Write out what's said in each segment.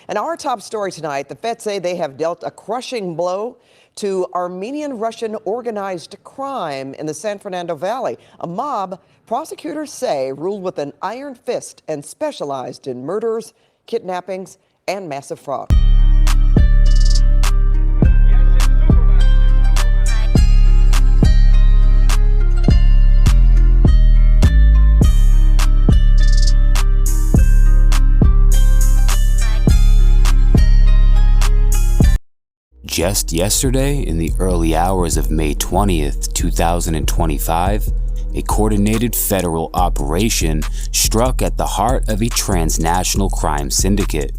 And our top story tonight, the feds say they have dealt a crushing blow to Armenian-Russian organized crime in the San Fernando Valley. A mob, prosecutors say, ruled with an iron fist and specialized in murders, kidnappings, and massive fraud. Just yesterday, in the early hours of May 20th, 2025, a coordinated federal operation struck at the heart of a transnational crime syndicate.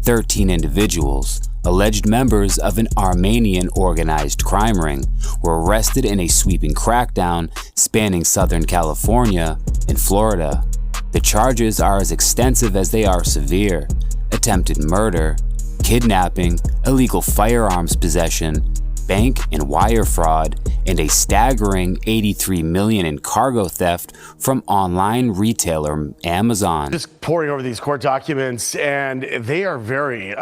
13 individuals, alleged members of an Armenian organized crime ring, were arrested in a sweeping crackdown spanning Southern California and Florida. The charges are as extensive as they are severe: attempted murder, kidnapping, illegal firearms possession, bank and wire fraud, and a staggering $83 million in cargo theft from online retailer Amazon. Just poring over these court documents, and they are very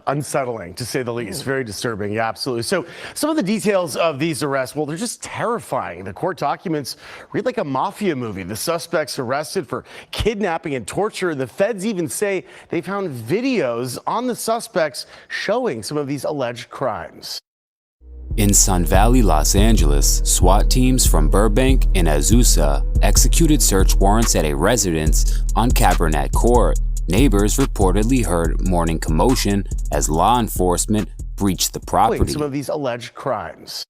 unsettling, to say the least. Very disturbing. Yeah, absolutely. So some of the details of these arrests, well, they're just terrifying. The court documents read like a mafia movie. The suspects arrested for kidnapping and torture. The feds even say they found videos on the suspects showing some of these alleged crimes. In Sun Valley, Los Angeles, SWAT teams from Burbank and Azusa executed search warrants at a residence on Cabernet Court. Neighbors reportedly heard morning commotion as law enforcement breached the property. Some of these alleged crimes.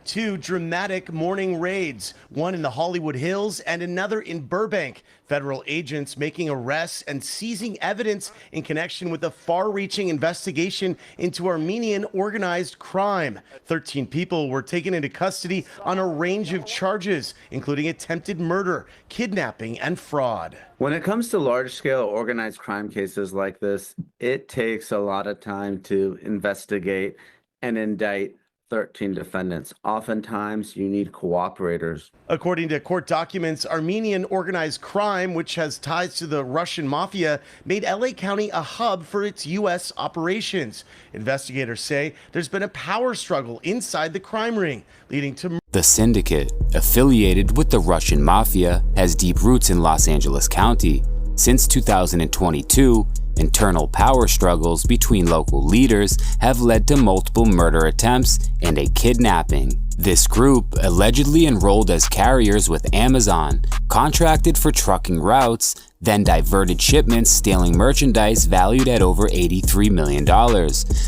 Two dramatic morning raids, one in the Hollywood Hills and another in Burbank. Federal agents making arrests and seizing evidence in connection with a far-reaching investigation into Armenian organized crime. 13 people were taken into custody on a range of charges, including attempted murder, kidnapping, and fraud. When it comes to large-scale organized crime cases like this, it takes a lot of time to investigate and indict 13 defendants. Oftentimes, you need cooperators. According to court documents, Armenian organized crime, which has ties to the Russian Mafia, made LA County a hub for its U.S. operations. Investigators say there's been a power struggle inside the crime ring, leading to the syndicate, affiliated with the Russian Mafia, has deep roots in Los Angeles County. Since 2022, internal power struggles between local leaders have led to multiple murder attempts and a kidnapping. This group, allegedly enrolled as carriers with Amazon, contracted for trucking routes, then diverted shipments, stealing merchandise valued at over $83 million.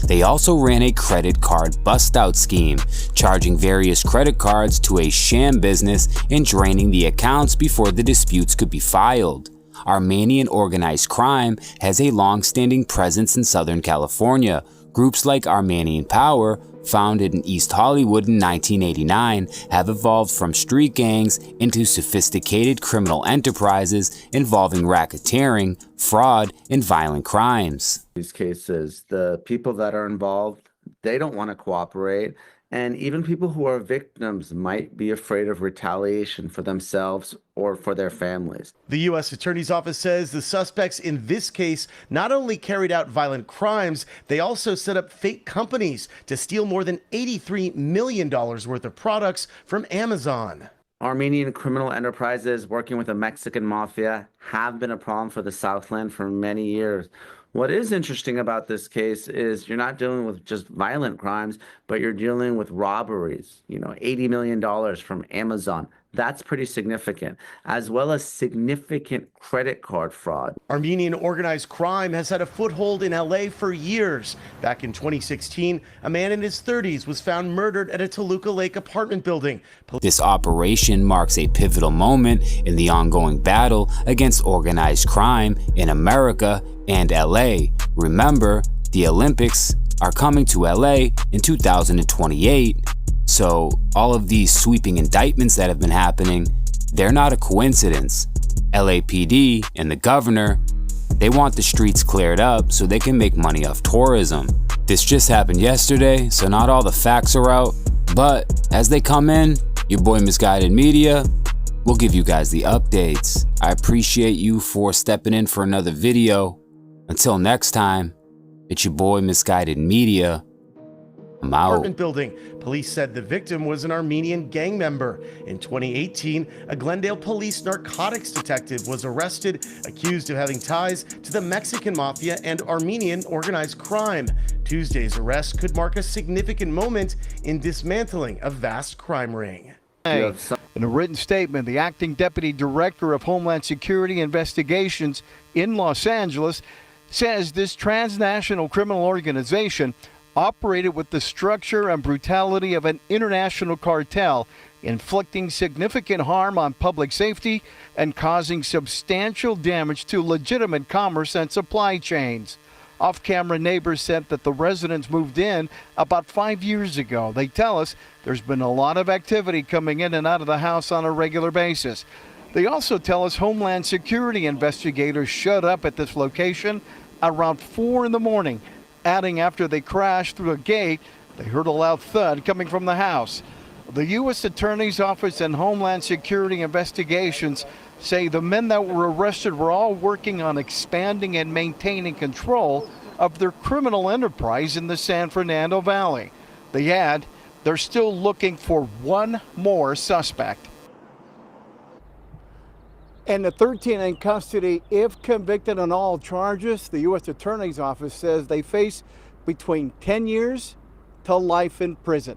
They also ran a credit card bust-out scheme, charging various credit cards to a sham business and draining the accounts before the disputes could be filed. Armenian organized crime has a long-standing presence in Southern California. Groups like Armenian Power, founded in East Hollywood in 1989, have evolved from street gangs into sophisticated criminal enterprises involving racketeering, fraud, and violent crimes. These cases, the people that are involved, they don't want to cooperate. And even people who are victims might be afraid of retaliation for themselves or for their families. The U.S. Attorney's Office says the suspects in this case not only carried out violent crimes, they also set up fake companies to steal more than $83 million worth of products from Amazon. Armenian criminal enterprises working with the Mexican mafia have been a problem for the Southland for many years. What is interesting about this case is you're not dealing with just violent crimes, but you're dealing with robberies, $80 million from Amazon. That's pretty significant, as well as significant credit card fraud. Armenian organized crime has had a foothold in LA for years. Back in 2016, a man in his 30s was found murdered at a Toluca Lake apartment building. This operation marks a pivotal moment in the ongoing battle against organized crime in America and LA. Remember, the Olympics are coming to LA in 2028. So all of these sweeping indictments that have been happening, they're not a coincidence. LAPD and the governor, they want the streets cleared up so they can make money off tourism. This just happened yesterday, so not all the facts are out, but as they come in, your boy Misguided Media will give you guys the updates. I appreciate you for stepping in for another video. Until next time, it's your boy Misguided Media. I'm out. Apartment building. Police said the victim was an Armenian gang member. In 2018, a Glendale police narcotics detective was arrested, accused of having ties to the Mexican Mafia and Armenian organized crime. Tuesday's arrest could mark a significant moment in dismantling a vast crime ring. In a written statement, the acting deputy director of Homeland Security Investigations in Los Angeles says this transnational criminal organization operated with the structure and brutality of an international cartel, inflicting significant harm on public safety and causing substantial damage to legitimate commerce and supply chains. Off-camera neighbors said that the residents moved in about 5 years ago. They tell us there's been a lot of activity coming in and out of the house on a regular basis. They also tell us Homeland Security investigators showed up at this location around 4 in the morning, adding after they crashed through a gate, they heard a loud thud coming from the house. The U.S. Attorney's Office and Homeland Security Investigations say the men that were arrested were all working on expanding and maintaining control of their criminal enterprise in the San Fernando Valley. They add they're still looking for one more suspect. And the 13 in custody, if convicted on all charges, the U.S. Attorney's Office says they face between 10 years to life in prison.